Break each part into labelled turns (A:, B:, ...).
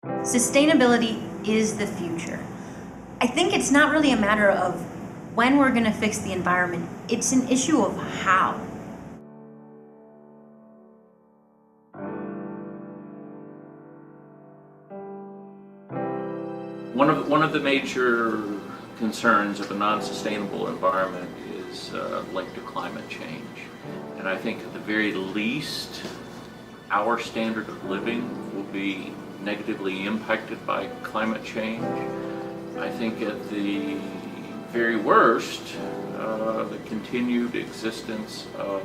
A: Sustainability is the future. I think it's not really a matter of when we're going to fix the environment, it's an issue of how.
B: One of the major concerns of a non-sustainable environment is linked to climate change. And I think at the very least, our standard of living will be negatively impacted by climate change. I think at the very worst, the continued existence of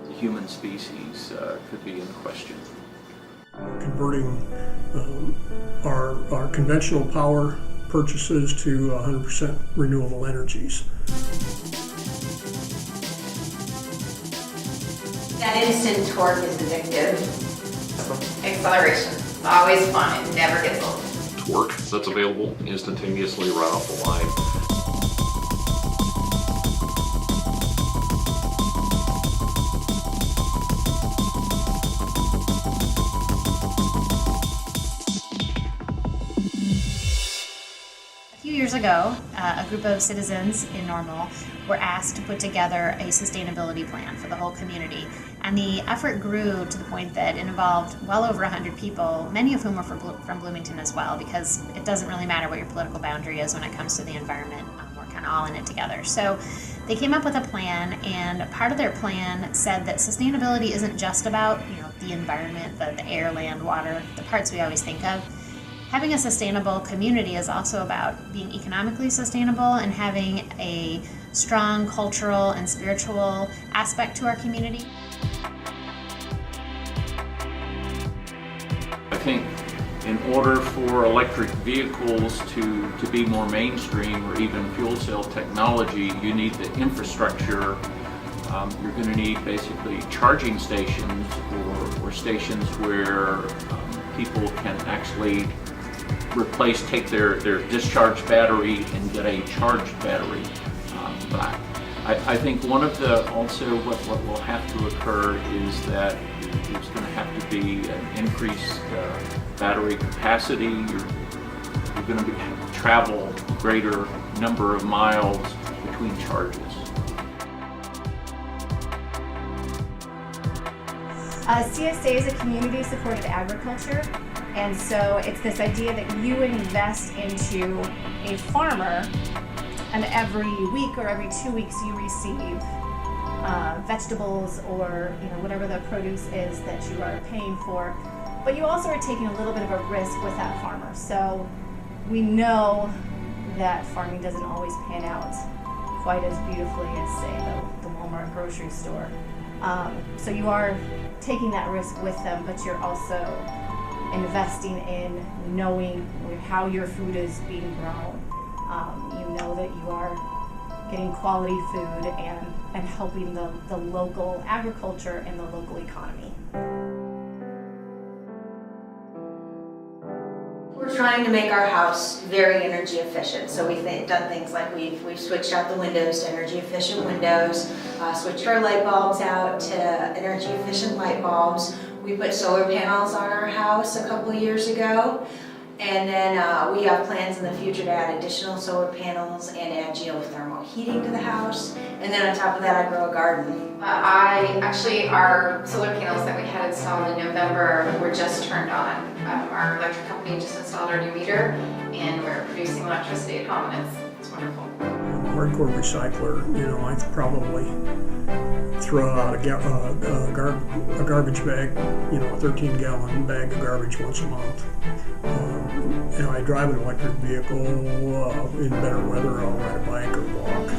B: the human species could be in question.
C: Converting our conventional power purchases to 100% renewable energies.
D: That instant torque is addictive. Acceleration, it's always fun, it never gets old.
E: Torque that's available instantaneously right off the line.
F: A few years ago, a group of citizens in Normal were asked to put together a sustainability plan for the whole community. And the effort grew to the point that it involved well over 100 people, many of whom were from Bloomington as well, because it doesn't really matter what your political boundary is when it comes to the environment. We're kind of all in it together. So they came up with a plan, and part of their plan said that sustainability isn't just about, the environment, the air, land, water, the parts we always think of. Having a sustainable community is also about being economically sustainable and having a strong cultural and spiritual aspect to our community.
B: I think in order for electric vehicles to be more mainstream, or even fuel cell technology, you need the infrastructure. You're going to need basically charging stations or stations where people can actually take their discharged battery and get a charged battery back. I think one of what will have to occur is that there's going to have to be an increased battery capacity. You're going to travel a greater number of miles between charges.
G: CSA is a community-supported agriculture, and so it's this idea that you invest into a farmer, and every week or every 2 weeks you receive vegetables or whatever the produce is that you are paying for, but you also are taking a little bit of a risk with that farmer. So we know that farming doesn't always pan out quite as beautifully as, say, the Walmart grocery store. So you are taking that risk with them, but you're also investing in knowing how your food is being grown. You know that you are getting quality food and helping the local agriculture and the local economy.
D: We're trying to make our house very energy efficient, so we've done things like we've switched out the windows to energy efficient windows, switched our light bulbs out to energy efficient light bulbs. We put solar panels on our house a couple of years ago, and then we have plans in the future to add additional solar panels and add geothermal heating to the house. And then on top of that, I grow a garden.
H: Our solar panels that we had installed in November were just turned on. Our electric company just installed our new meter, and we're producing electricity at home, and it's wonderful.
C: I'm a hardcore recycler. I probably throw out a garbage bag, a 13-gallon bag of garbage once a month. I drive an electric vehicle. In better weather, I'll ride a bike or walk.